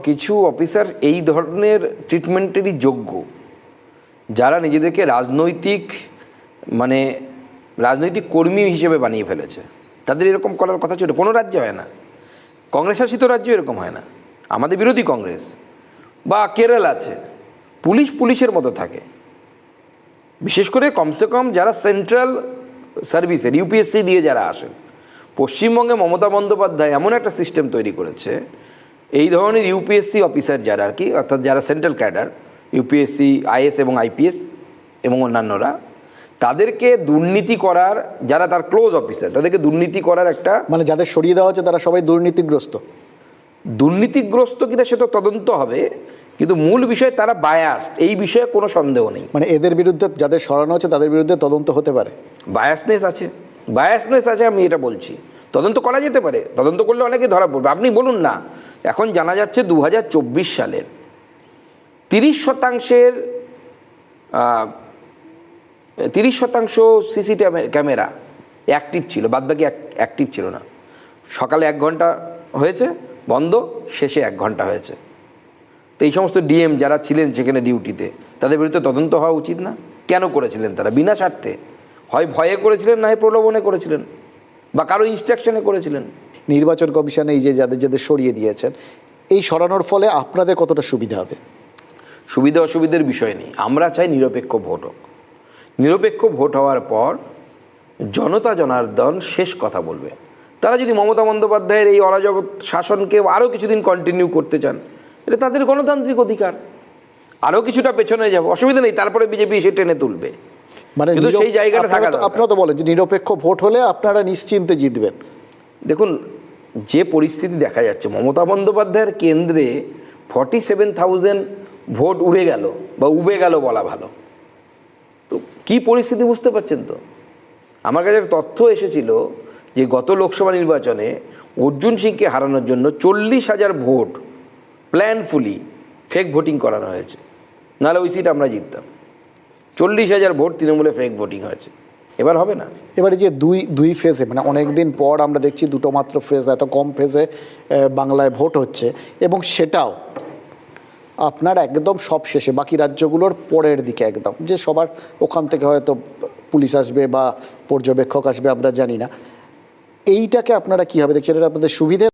কিছু অফিসার এই ধরনের ট্রিটমেন্টেরই যোগ্য, যারা নিজেদেরকে রাজনৈতিক কর্মী হিসেবে বানিয়ে ফেলেছে। তাদের এরকম করার কথা ছিল? কোনো রাজ্যে হয় না, কংগ্রেস শাসিত রাজ্য এরকম হয় না। আমাদের বিরোধী কংগ্রেস বা কেরল আছে, পুলিশের মতো থাকে। বিশেষ করে কমসে কম যারা সেন্ট্রাল সার্ভিসের ইউপিএসসি দিয়ে যারা আসেন, পশ্চিমবঙ্গে মমতা বন্দ্যোপাধ্যায় এমন একটা সিস্টেম তৈরি করেছে, এই ধরনের ইউপিএসসি অফিসার যারা আর কি, অর্থাৎ যারা সেন্ট্রাল ক্যাডার, ইউপিএসসি, আইএস এবং আইপিএস এবং অন্যান্যরা, তাদেরকে দুর্নীতি করার, যারা তার ক্লোজ অফিসার, তাদেরকে দুর্নীতি করার একটা, মানে যাদের সরিয়ে দেওয়া হচ্ছে তারা সবাই দুর্নীতিগ্রস্ত কিনা সে তো তদন্ত হবে, কিন্তু মূল বিষয় তারা বায়াসড, এই বিষয়ে কোনো সন্দেহ নেই। মানে এদের বিরুদ্ধে যাদের সরানো হচ্ছে তাদের বিরুদ্ধে তদন্ত হতে পারে। বায়াসনেস আছে, আমি এটা বলছি। তদন্ত করা যেতে পারে, তদন্ত করলে অনেকে ধরা পড়বে। আপনি বলুন না, এখন জানা যাচ্ছে 2024 সালের 30% সিসিটিভি ক্যামেরা অ্যাক্টিভ ছিল, বাদবাকি অ্যাক্টিভ ছিল না। সকালে 1 ঘন্টা হয়েছে বন্ধ, শেষে 1 ঘন্টা হয়েছে। তো এই সমস্ত ডিএম যারা ছিলেন সেখানে ডিউটিতে, তাদের বিরুদ্ধে তদন্ত হওয়া উচিত না? কেন করেছিলেন তারা? বিনা স্বার্থে, হয় ভয়ে করেছিলেন, না হয় প্রলোভনে করেছিলেন, বা কারো ইনস্ট্রাকশনে করেছিলেন। নির্বাচন কমিশনে এই যে যাদের সরিয়ে দিয়েছেন, এই সরানোর ফলে আপনাদের কতটা সুবিধা হবে? সুবিধা অসুবিধার বিষয় নেই, আমরা চাই নিরপেক্ষ ভোট হোক। নিরপেক্ষ ভোট হওয়ার পর জনতা জনার্দন শেষ কথা বলবে। তারা যদি মমতা বন্দ্যোপাধ্যায়ের এই অরাজক শাসনকে আরও কিছুদিন কন্টিনিউ করতে চান, এটা তাদের গণতান্ত্রিক অধিকার। আরও কিছুটা পেছনে যাব, অসুবিধা নেই, তারপরে বিজেপি এসে টেনে তুলবে। মানে কিন্তু সেই জায়গাটা থাকা দরকার। আপনারা তো বলেন যে নিরপেক্ষ ভোট হলে আপনারা নিশ্চিন্তে জিতবেন। দেখুন, যে পরিস্থিতি দেখা যাচ্ছে, মমতা বন্দ্যোপাধ্যায়ের কেন্দ্রে 47,000 ভোট উড়ে গেল বা উবে গেল বলা ভালো। তো কী পরিস্থিতি বুঝতে পারছেন তো? আমার কাছে তথ্য এসেছিল যে গত লোকসভা নির্বাচনে অর্জুন সিংকে হারানোর জন্য 40,000 ভোট প্ল্যানফুলি ফেক ভোটিং করানো হয়েছে, নাহলে ওই সিট আমরা জিততাম। 40,000 ভোট তৃণমূলে ফেক ভোটিং হয়েছে। এবার হবে না। এবারে যে দুই ফেজে, মানে অনেকদিন পর আমরা দেখছি দুটো মাত্র ফেজ, এত কম ফেজে বাংলায় ভোট হচ্ছে, এবং সেটাও আপনার একদম সব শেষে, বাকি রাজ্যগুলোর পরের দিকে একদম, যে সবার ওখান থেকে হয়তো পুলিশ আসবে বা পর্যবেক্ষক আসবে আমরা জানি না। এইটাকে আপনারা কীভাবে দেখছেন? এটা আপনাদের সুবিধে?